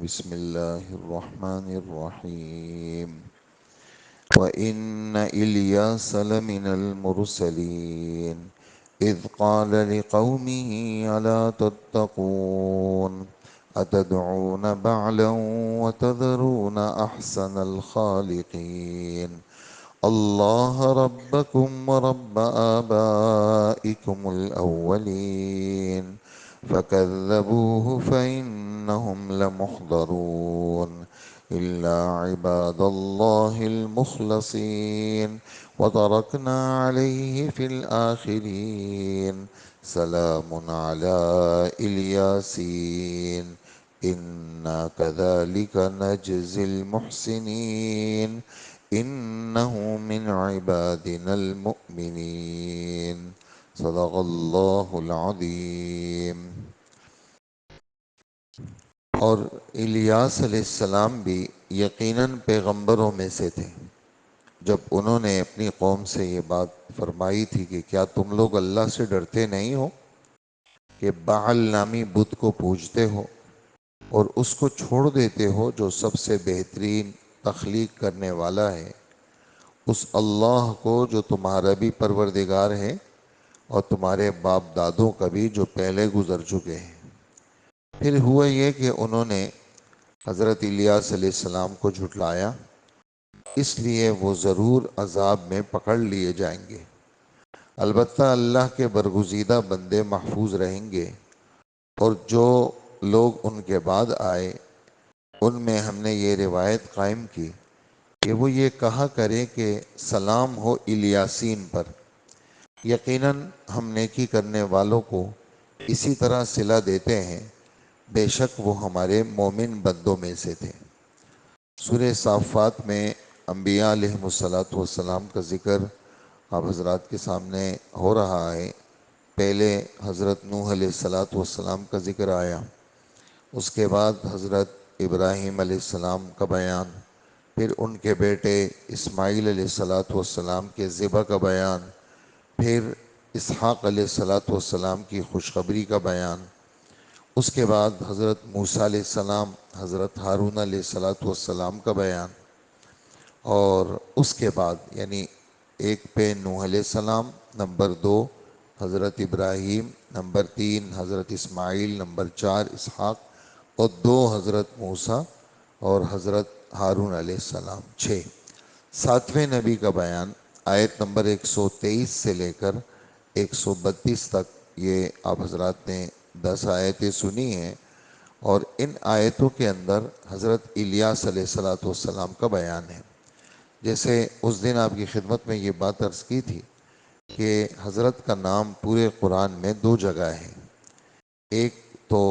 بسم الله الرحمن الرحيم وإن إلياس لمن المرسلين إذ قال لقومه ألا تتقون أتدعون بعلا وتذرون أحسن الخالقين الله ربكم ورب آبائكم الأولين فكذبوه فإنهم لمحضرون إلا عباد الله المخلصين وتركنا عليه في الآخرين سلام على الياسين إنا كذلك نجزي المحسنين إنه من عبادنا المؤمنين صدق اللہ العظیم۔ اور الیاس علیہ السلام بھی یقیناً پیغمبروں میں سے تھے۔ جب انہوں نے اپنی قوم سے یہ بات فرمائی تھی کہ کیا تم لوگ اللہ سے ڈرتے نہیں ہو کہ بعل نامی بت کو پوجتے ہو اور اس کو چھوڑ دیتے ہو جو سب سے بہترین تخلیق کرنے والا ہے، اس اللہ کو جو تمہارا بھی پروردگار ہے اور تمہارے باپ دادوں کا بھی جو پہلے گزر چکے ہیں۔ پھر ہوا یہ کہ انہوں نے حضرت الیاس علیہ السلام کو جھٹلایا، اس لیے وہ ضرور عذاب میں پکڑ لیے جائیں گے۔ البتہ اللہ کے برگزیدہ بندے محفوظ رہیں گے، اور جو لوگ ان کے بعد آئے ان میں ہم نے یہ روایت قائم کی کہ وہ یہ کہا کرے کہ سلام ہو الیاسین پر، یقیناً ہم نیکی کرنے والوں کو اسی طرح صلہ دیتے ہیں، بے شک وہ ہمارے مومن بندوں میں سے تھے۔ سورہ صافات میں انبیاء علیہ السلام کا ذکر آپ حضرات کے سامنے ہو رہا ہے۔ پہلے حضرت نوح علیہ السلام کا ذکر آیا، اس کے بعد حضرت ابراہیم علیہ السلام کا بیان، پھر ان کے بیٹے اسماعیل علیہ السلام کے ذبح کا بیان، پھر اسحاق علیہ السلام کی خوشخبری کا بیان، اس کے بعد حضرت موسیٰ علیہ السلام، حضرت ہارون علیہ السلام کا بیان، اور اس کے بعد یعنی ایک پہ نوح علیہ السلام، نمبر 2 حضرت ابراہیم، نمبر 3 حضرت اسماعیل، نمبر 4 اسحاق، اور 2 حضرت موسیٰ اور حضرت ہارون علیہ السلام، 6۔ 7ویں نبی کا بیان آیت نمبر 123 سے لے کر 132 تک، یہ آپ حضرات نے 10 آیتیں سنی ہیں، اور ان آیتوں کے اندر حضرت الیاس علیہ السلام کا بیان ہے۔ جیسے اس دن آپ کی خدمت میں یہ بات عرض کی تھی کہ حضرت کا نام پورے قرآن میں 2 جگہ ہے۔ ایک تو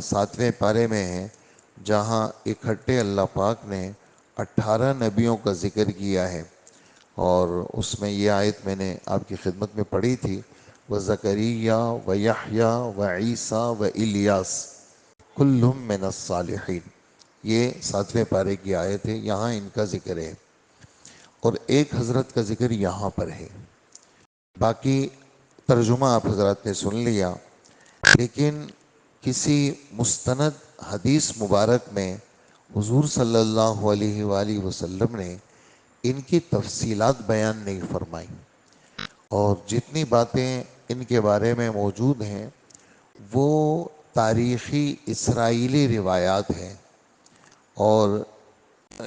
7ویں پارے میں ہے، جہاں اکٹھے اللہ پاک نے 18 نبیوں کا ذکر کیا ہے، اور اس میں یہ آیت میں نے آپ کی خدمت میں پڑھی تھی، وَزَكَرِيَّا وَيَحْيَا وَعِيسَى وَإِلْيَاسَ كُلٌّ مِّنَ الصَّالِحِينَ، یہ 7ویں پارے کی آیت ہے، یہاں ان کا ذکر ہے، اور ایک حضرت کا ذکر یہاں پر ہے۔ باقی ترجمہ آپ حضرات نے سن لیا، لیکن کسی مستند حدیث مبارک میں حضور صلی اللہ علیہ وآلہ وسلم نے ان کی تفصیلات بیان نہیں فرمائی، اور جتنی باتیں ان کے بارے میں موجود ہیں وہ تاریخی اسرائیلی روایات ہیں، اور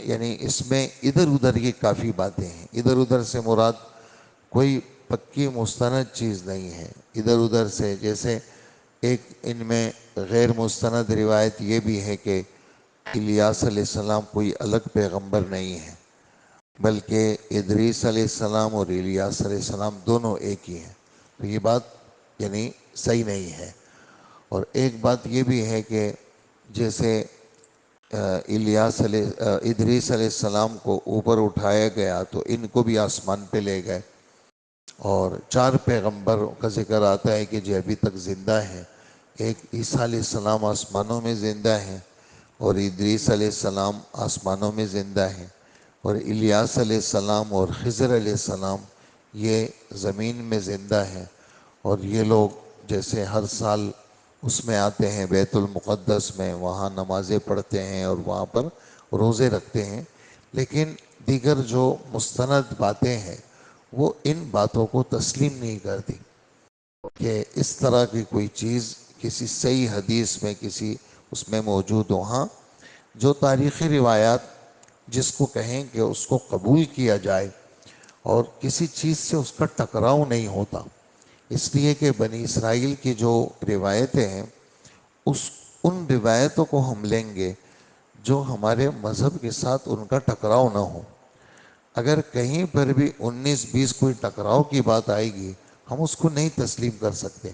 یعنی اس میں ادھر ادھر کی کافی باتیں ہیں۔ ادھر ادھر سے مراد کوئی پکی مستند چیز نہیں ہے، ادھر ادھر سے جیسے ایک ان میں غیر مستند روایت یہ بھی ہے کہ الیاس علیہ السلام کوئی الگ پیغمبر نہیں ہے، بلکہ ادریس علیہ السلام اور الیاس علیہ السلام دونوں ایک ہی ہیں، تو یہ بات یعنی صحیح نہیں ہے۔ اور ایک بات یہ بھی ہے کہ جیسے ادریس علیہ السلام کو اوپر اٹھایا گیا تو ان کو بھی آسمان پہ لے گئے، اور 4 پیغمبروں کا ذکر آتا ہے کہ جو ابھی تک زندہ ہیں۔ ایک عیسیٰ علیہ السلام آسمانوں میں زندہ ہیں، اور ادریس علیہ السلام آسمانوں میں زندہ ہیں، اور الیاس علیہ السلام اور خضر علیہ السلام یہ زمین میں زندہ ہیں، اور یہ لوگ جیسے ہر سال اس میں آتے ہیں بیت المقدس میں، وہاں نمازیں پڑھتے ہیں اور وہاں پر روزے رکھتے ہیں، لیکن دیگر جو مستند باتیں ہیں وہ ان باتوں کو تسلیم نہیں کرتی کہ اس طرح کی کوئی چیز کسی صحیح حدیث میں کسی اس میں موجود ہو۔ ہاں، جو تاریخی روایات جس کو کہیں کہ اس کو قبول کیا جائے اور کسی چیز سے اس کا ٹکراؤ نہیں ہوتا، اس لیے کہ بنی اسرائیل کی جو روایتیں ہیں ان روایتوں کو ہم لیں گے جو ہمارے مذہب کے ساتھ ان کا ٹکراؤ نہ ہو۔ اگر کہیں پر بھی 19-20 کوئی ٹکراؤ کی بات آئے گی، ہم اس کو نہیں تسلیم کر سکتے۔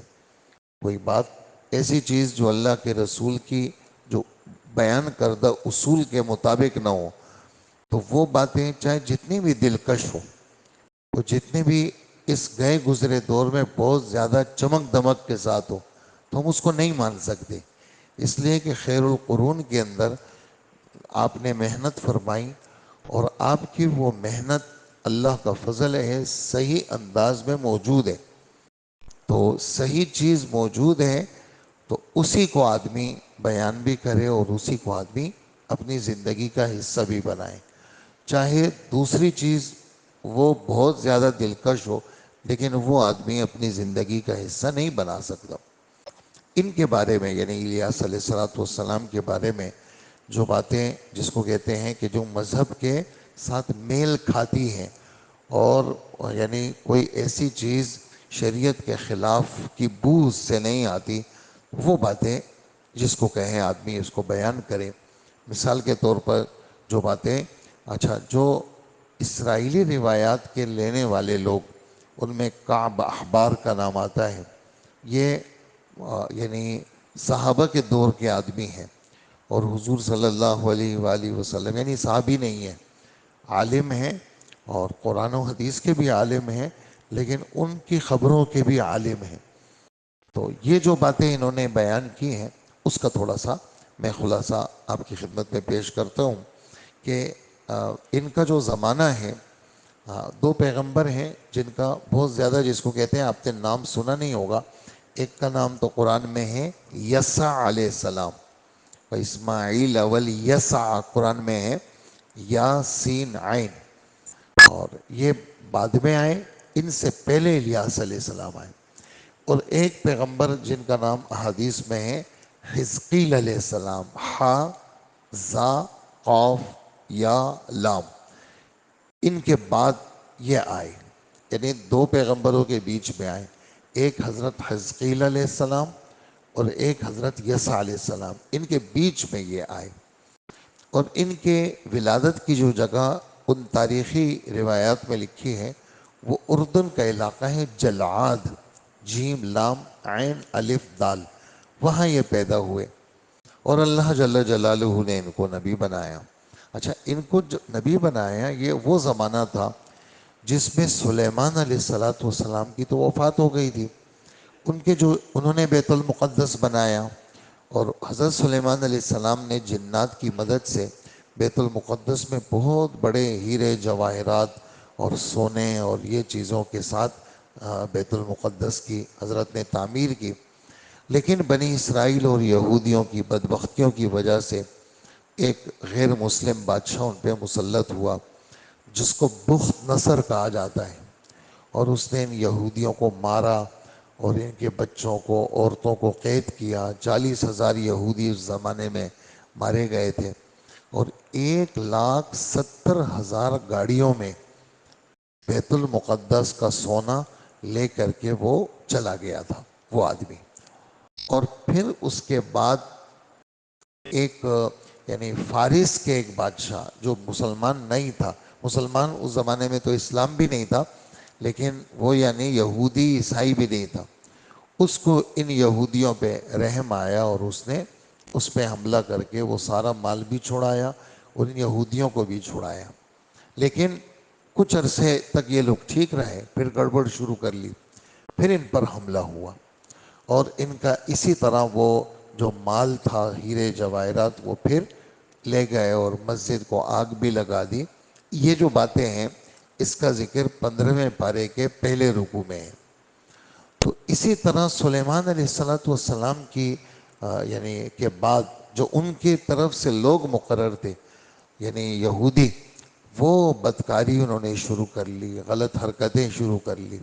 کوئی بات ایسی چیز جو اللہ کے رسول کی جو بیان کردہ اصول کے مطابق نہ ہو، تو وہ باتیں چاہے جتنی بھی دلکش ہو، وہ جتنے بھی اس گئے گزرے دور میں بہت زیادہ چمک دمک کے ساتھ ہو، تو ہم اس کو نہیں مان سکتے۔ اس لیے کہ خیر القرون کے اندر آپ نے محنت فرمائی، اور آپ کی وہ محنت اللہ کا فضل ہے صحیح انداز میں موجود ہے، تو صحیح چیز موجود ہے تو اسی کو آدمی بیان بھی کرے اور اسی کو آدمی اپنی زندگی کا حصہ بھی بنائے، چاہے دوسری چیز وہ بہت زیادہ دلکش ہو، لیکن وہ آدمی اپنی زندگی کا حصہ نہیں بنا سکتا۔ ان کے بارے میں یعنی الیاس علیہ الصلوۃ والسلام کے بارے میں جو باتیں جس کو کہتے ہیں کہ جو مذہب کے ساتھ میل کھاتی ہیں، اور یعنی کوئی ایسی چیز شریعت کے خلاف کی بو اس سے نہیں آتی، وہ باتیں جس کو کہیں آدمی اس کو بیان کرے۔ مثال کے طور پر جو باتیں جو اسرائیلی روایات کے لینے والے لوگ، ان میں کعب احبار کا نام آتا ہے، یہ یعنی صحابہ کے دور کے آدمی ہیں، اور حضور صلی اللہ علیہ وآلہ وسلم یعنی صحابی نہیں ہیں، عالم ہیں اور قرآن و حدیث کے بھی عالم ہیں، لیکن ان کی خبروں کے بھی عالم ہیں۔ تو یہ جو باتیں انہوں نے بیان کی ہیں، اس کا تھوڑا سا میں خلاصہ آپ کی خدمت میں پیش کرتا ہوں کہ ان کا جو زمانہ ہے، دو پیغمبر ہیں جن کا بہت زیادہ جس کو کہتے ہیں آپ نے نام سنا نہیں ہوگا۔ ایک کا نام تو قرآن میں ہے یسع علیہ السلام، اسماعیل اول یسع قرآن میں ہے یا سین عین، اور یہ بعد میں آئے، ان سے پہلے الیاس علیہ السلام آئے۔ اور ایک پیغمبر جن کا نام احادیث میں ہے حزقیل علیہ السلام، ہا زا قاف یا لام، ان کے بعد یہ آئے، یعنی دو پیغمبروں کے بیچ میں آئے، ایک حضرت حزقیل علیہ السلام اور ایک حضرت یسع علیہ السلام، ان کے بیچ میں یہ آئے۔ اور ان کے ولادت کی جو جگہ ان تاریخی روایات میں لکھی ہے، وہ اردن کا علاقہ ہے جلعاد، جیم لام عین الف دال، وہاں یہ پیدا ہوئے، اور اللہ جل جلالہ نے ان کو نبی بنایا۔ ان کو جو نبی بنایا، یہ وہ زمانہ تھا جس میں سلیمان علیہ السلام کی تو وفات ہو گئی تھی، انہوں نے بیت المقدس بنایا، اور حضرت سلیمان علیہ السلام نے جنات کی مدد سے بیت المقدس میں بہت بڑے ہیرے جواہرات اور سونے اور یہ چیزوں کے ساتھ بیت المقدس کی حضرت نے تعمیر کی۔ لیکن بنی اسرائیل اور یہودیوں کی بدبختیوں کی وجہ سے ایک غیر مسلم بادشاہ ان پہ مسلط ہوا، جس کو بخت نصر کہا جاتا ہے، اور اس نے ان یہودیوں کو مارا اور ان کے بچوں کو عورتوں کو قید کیا۔ 40,000 یہودی اس زمانے میں مارے گئے تھے، اور 1,70,000 گاڑیوں میں بیت المقدس کا سونا لے کر کے وہ چلا گیا تھا وہ آدمی۔ اور پھر اس کے بعد ایک یعنی فارس کے ایک بادشاہ جو مسلمان نہیں تھا، مسلمان اس زمانے میں تو اسلام بھی نہیں تھا، لیکن وہ یعنی یہودی عیسائی بھی نہیں تھا، اس کو ان یہودیوں پہ رحم آیا اور اس نے اس پہ حملہ کر کے وہ سارا مال بھی چھڑایا اور ان یہودیوں کو بھی چھڑایا۔ لیکن کچھ عرصے تک یہ لوگ ٹھیک رہے، پھر گڑبڑ شروع کر لی، پھر ان پر حملہ ہوا، اور ان کا اسی طرح وہ جو مال تھا ہیرے جواہرات وہ پھر لے گئے اور مسجد کو آگ بھی لگا دی۔ یہ جو باتیں ہیں اس کا ذکر 15ویں پارے کے پہلے رکوع میں ہے۔ تو اسی طرح سلیمان علیہ السلام کی یعنی کے بعد جو ان کی طرف سے لوگ مقرر تھے، یعنی یہودی، وہ بدکاری انہوں نے شروع کر لی، غلط حرکتیں شروع کر لی،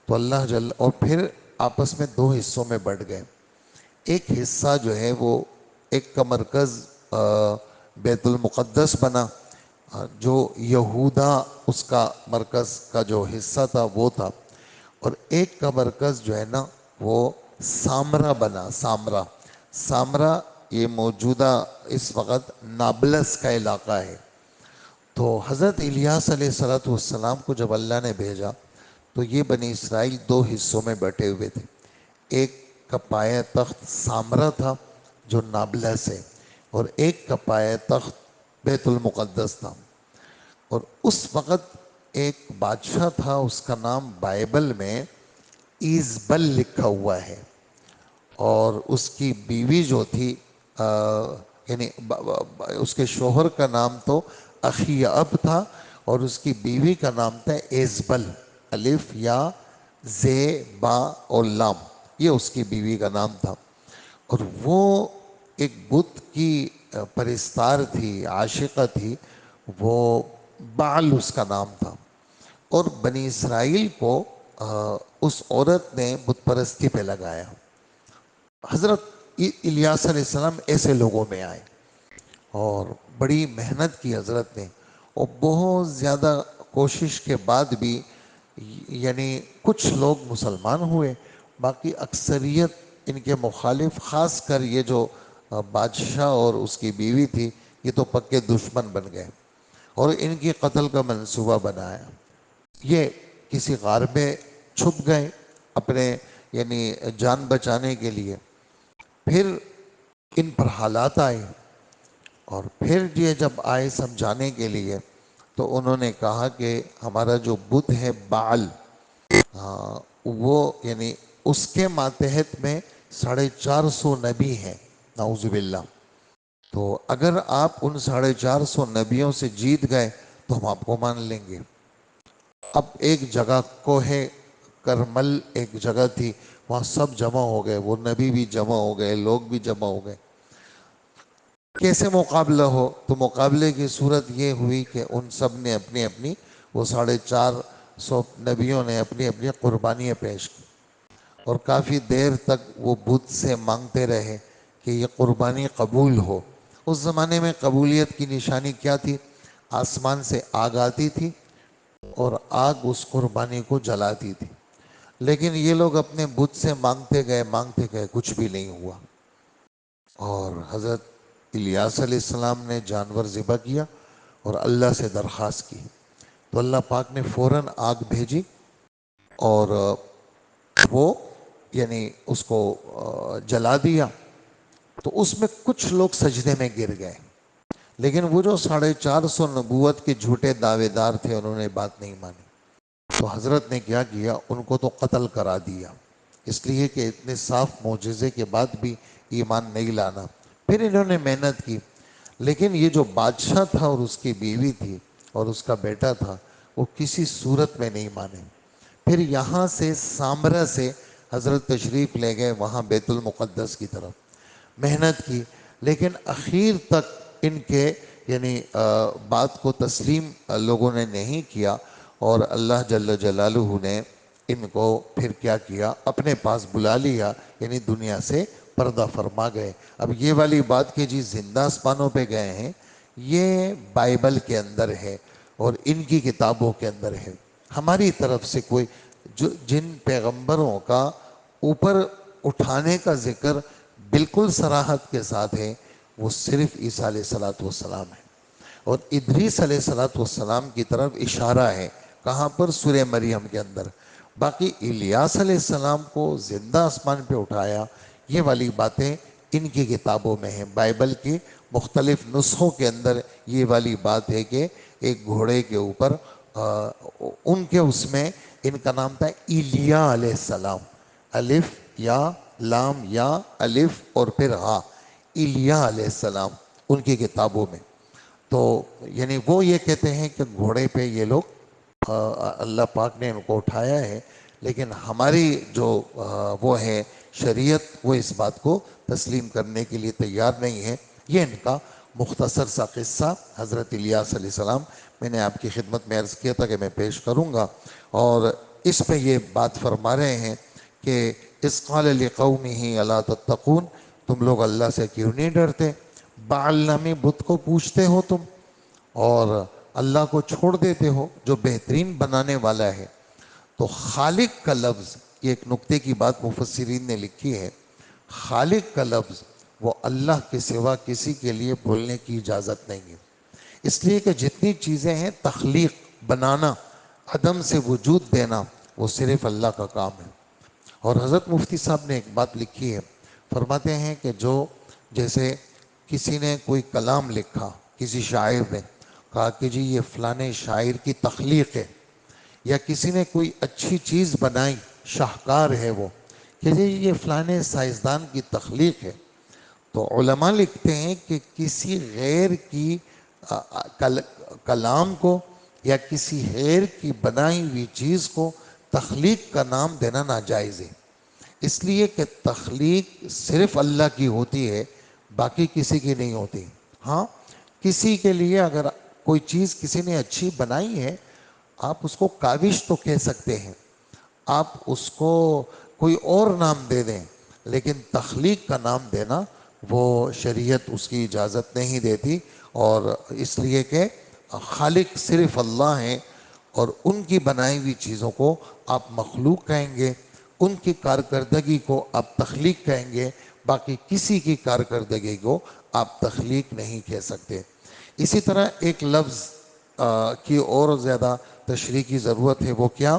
تو اللہ اور پھر آپس میں دو حصوں میں بٹ گئے۔ ایک حصہ جو ہے وہ ایک کا مرکز بیت المقدس بنا، جو یہودا اس کا مرکز کا جو حصہ تھا وہ تھا، اور ایک کا مرکز جو ہے نا وہ سامرا بنا۔ سامرا یہ موجودہ اس وقت نابلس کا علاقہ ہے۔ تو حضرت الیاس علیہ السلام کو جب اللہ نے بھیجا تو یہ بنی اسرائیل دو حصوں میں بٹے ہوئے تھے۔ ایک کا پایہ تخت سامرا تھا جو نابلس ہے، اور ایک کا پایہ تخت بیت المقدس تھا۔ اور اس وقت ایک بادشاہ تھا، اس کا نام بائبل میں ایزبل لکھا ہوا ہے، اور اس کی بیوی جو تھی یعنی اس کے شوہر کا نام تو اخیعب تھا، اور اس کی بیوی کا نام تھا ایزبل، الف یا زے با اور لام، یہ اس کی بیوی کا نام تھا۔ اور وہ ایک بت کی پرستار تھی، عاشقہ تھی، وہ بعل اس کا نام تھا۔ اور بنی اسرائیل کو اس عورت نے بت پرستی پہ لگایا۔ حضرت الیاس علیہ السلام ایسے لوگوں میں آئے اور بڑی محنت کی حضرت نے، اور بہت زیادہ کوشش کے بعد بھی یعنی کچھ لوگ مسلمان ہوئے، باقی اکثریت ان کے مخالف، خاص کر یہ جو بادشاہ اور اس کی بیوی تھی، یہ تو پکے دشمن بن گئے اور ان کی قتل کا منصوبہ بنایا۔ یہ کسی غار میں چھپ گئے اپنے یعنی جان بچانے کے لیے۔ پھر ان پر حالات آئے، اور پھر یہ جب آئے سمجھانے کے لیے تو انہوں نے کہا کہ ہمارا جو بت ہے بعل، وہ یعنی اس کے ماتحت میں 450 نبی ہیں، نعوذ باللہ، تو اگر آپ ان 450 نبیوں سے جیت گئے تو ہم آپ کو مان لیں گے۔ اب ایک جگہ کوہ کرمل ایک جگہ تھی، وہاں سب جمع ہو گئے، وہ نبی بھی جمع ہو گئے، لوگ بھی جمع ہو گئے۔ کیسے مقابلہ ہو؟ تو مقابلے کی صورت یہ ہوئی کہ ان سب نے اپنی اپنی، وہ 450 نبیوں نے اپنی اپنی قربانیاں پیش کی، اور کافی دیر تک وہ بت سے مانگتے رہے کہ یہ قربانی قبول ہو۔ اس زمانے میں قبولیت کی نشانی کیا تھی؟ آسمان سے آگ آتی تھی اور آگ اس قربانی کو جلاتی تھی، لیکن یہ لوگ اپنے بت سے مانگتے گئے، کچھ بھی نہیں ہوا۔ اور حضرت الیاس علیہ السلام نے جانور ذبح کیا اور اللہ سے درخواست کی، تو اللہ پاک نے فوراً آگ بھیجی، اور وہ یعنی اس کو جلا دیا۔ تو اس میں کچھ لوگ سجدے میں گر گئے، لیکن وہ جو 450 نبوت کے جھوٹے دعوے دار تھے، انہوں نے بات نہیں مانی۔ تو حضرت نے کیا کیا؟ ان کو تو قتل کرا دیا، اس لیے کہ اتنے صاف معجزے کے بعد بھی ایمان نہیں لانا۔ پھر انہوں نے محنت کی، لیکن یہ جو بادشاہ تھا اور اس کی بیوی تھی اور اس کا بیٹا تھا، وہ کسی صورت میں نہیں مانے۔ پھر یہاں سے سامرا سے حضرت تشریف لے گئے وہاں بیت المقدس کی طرف، محنت کی، لیکن اخیر تک ان کے یعنی بات کو تسلیم لوگوں نے نہیں کیا، اور اللہ جل جلالہ نے ان کو پھر کیا کیا؟ اپنے پاس بلا لیا، یعنی دنیا سے پردہ فرما گئے۔ اب یہ والی بات کہ جی زندہ آسمانوں پہ گئے ہیں، یہ بائبل کے اندر ہے اور ان کی کتابوں کے اندر ہے۔ ہماری طرف سے کوئی جن پیغمبروں کا اوپر اٹھانے کا ذکر بالکل صراحت کے ساتھ ہے، وہ صرف عیسیٰ علیہ السلام ہے، اور ادریس علیہ السلام کی طرف اشارہ ہے۔ کہاں پر؟ سورہ مریم کے اندر۔ باقی الیاس علیہ السلام کو زندہ آسمان پہ اٹھایا، یہ والی باتیں ان کی کتابوں میں ہیں۔ بائبل کی مختلف نسخوں کے اندر یہ والی بات ہے کہ ایک گھوڑے کے اوپر ان کے اس میں ان کا نام تھا ایلیا علیہ السلام، الف یا لام یا الف اور پھر ہا، ایلیا علیہ السلام ان کی کتابوں میں۔ تو یعنی وہ یہ کہتے ہیں کہ گھوڑے پہ یہ لوگ اللہ پاک نے ان کو اٹھایا ہے، لیکن ہماری جو وہ ہے شریعت، وہ اس بات کو تسلیم کرنے کے لیے تیار نہیں ہے۔ یہ ان کا مختصر سا قصہ حضرت الیاس علیہ السلام میں نے آپ کی خدمت میں عرض کیا تھا کہ میں پیش کروں گا، اور اس میں یہ بات فرما رہے ہیں کہ اذ قال لقومہ الا تتقون، تم لوگ اللہ سے کیوں نہیں ڈرتے؟ بعل نامی بت کو پوچھتے ہو تم، اور اللہ کو چھوڑ دیتے ہو جو بہترین بنانے والا ہے۔ تو خالق کا لفظ، یہ ایک نکتے کی بات مفسرین نے لکھی ہے، خالق کا لفظ وہ اللہ کے سوا کسی کے لیے بولنے کی اجازت نہیں ہے، اس لیے کہ جتنی چیزیں ہیں تخلیق، بنانا، عدم سے وجود دینا، وہ صرف اللہ کا کام ہے۔ اور حضرت مفتی صاحب نے ایک بات لکھی ہے، فرماتے ہیں کہ جو جیسے کسی نے کوئی کلام لکھا، کسی شاعر نے کہا کہ جی یہ فلانے شاعر کی تخلیق ہے، یا کسی نے کوئی اچھی چیز بنائی، شاہکار ہے وہ، کہ جی یہ فلانے سائنسدان کی تخلیق ہے، تو علماء لکھتے ہیں کہ کسی غیر کی کلام کو یا کسی غیر کی بنائی ہوئی چیز کو تخلیق کا نام دینا ناجائز ہے، اس لیے کہ تخلیق صرف اللہ کی ہوتی ہے، باقی کسی کی نہیں ہوتی۔ ہاں، کسی کے لیے اگر کوئی چیز کسی نے اچھی بنائی ہے، آپ اس کو کاوش تو کہہ سکتے ہیں، آپ اس کو کوئی اور نام دے دیں، لیکن تخلیق کا نام دینا وہ شریعت اس کی اجازت نہیں دیتی، اور اس لیے کہ خالق صرف اللہ ہیں، اور ان کی بنائی ہوئی چیزوں کو آپ مخلوق کہیں گے، ان کی کارکردگی کو آپ تخلیق کہیں گے، باقی کسی کی کارکردگی کو آپ تخلیق نہیں کہہ سکتے۔ اسی طرح ایک لفظ کی اور زیادہ تشریح کی ضرورت ہے، وہ کیا؟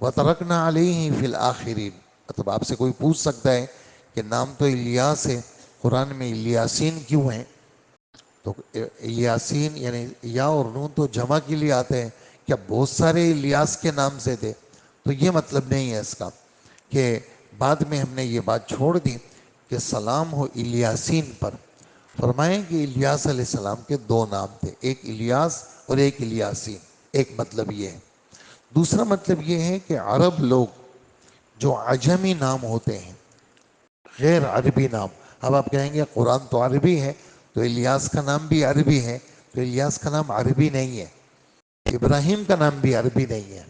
وَتَرَكْنَا عَلَيْهِ فِي الْآخِرِينَ، مطلب آپ سے کوئی پوچھ سکتا ہے کہ نام تو الیاس ہے، قرآن میں الیاسین کیوں ہیں؟ تو الیاسین یعنی یا اور نون تو جمع کے لیے آتے ہیں، کیا بہت سارے الیاس کے نام سے تھے؟ تو یہ مطلب نہیں ہے اس کا، کہ بعد میں ہم نے یہ بات چھوڑ دی کہ سلام ہو الیاسین پر۔ فرمائیں کہ الیاس علیہ السلام کے دو نام تھے، ایک الیاس اور ایک الیاسین، ایک مطلب یہ ہے۔ دوسرا مطلب یہ ہے کہ عرب لوگ جو عجمی نام ہوتے ہیں، غیر عربی نام، اب آپ کہیں گے قرآن تو عربی ہے، تو الیاس کا نام بھی عربی ہے، تو الیاس کا نام عربی نہیں ہے، ابراہیم کا نام بھی عربی نہیں ہے،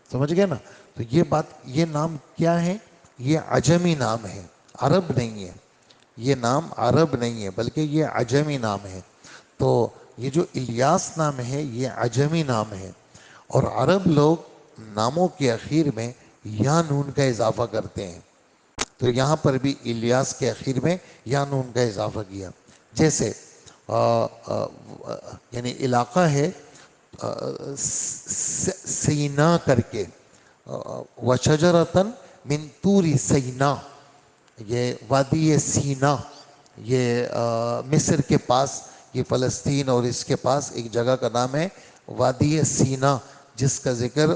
سمجھ گئے نا؟ تو یہ بات، یہ نام کیا ہے؟ یہ عجمی نام ہے، عرب نہیں ہے، یہ نام عرب نہیں ہے بلکہ یہ عجمی نام ہے۔ تو یہ جو الیاس نام ہے یہ عجمی نام ہے، اور عرب لوگ ناموں کے اخیر میں یا نون کا اضافہ کرتے ہیں، تو یہاں پر بھی الیاس کے اخیر میں یا نون کا اضافہ کیا۔ جیسے یعنی علاقہ ہے سینا کر کے، وَشَجَرَةً مِن طُورِ سینا، یہ وادی سینا، یہ مصر کے پاس، یہ فلسطین اور اس کے پاس ایک جگہ کا نام ہے وادی سینا، جس کا ذکر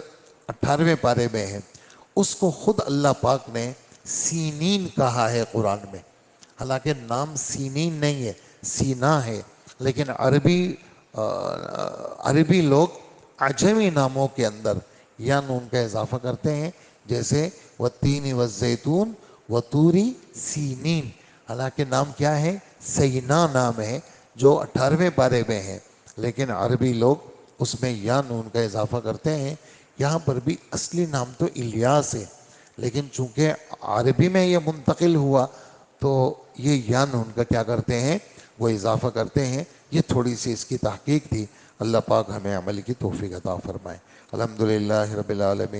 18ویں پارے میں ہے۔ اس کو خود اللہ پاک نے سینین کہا ہے قرآن میں، حالانکہ نام سینین نہیں ہے، سینا ہے، لیکن عربی لوگ عجمی ناموں کے اندر یا نون کا اضافہ کرتے ہیں، جیسے والتین والزیتون وطور سینین، حالانکہ نام کیا ہے؟ سینا نام ہے، جو 18ویں پارے میں ہے، لیکن عربی لوگ اس میں یا نون کا اضافہ کرتے ہیں۔ یہاں پر بھی اصلی نام تو الیاس ہے، لیکن چونکہ عربی میں یہ منتقل ہوا تو یہ یا نون کا کیا کرتے ہیں؟ وہ اضافہ کرتے ہیں۔ یہ تھوڑی سی اس کی تحقیق تھی، اللہ پاک ہمیں عمل کی توفیق عطا فرمائے۔ الحمدللہ رب العالمین۔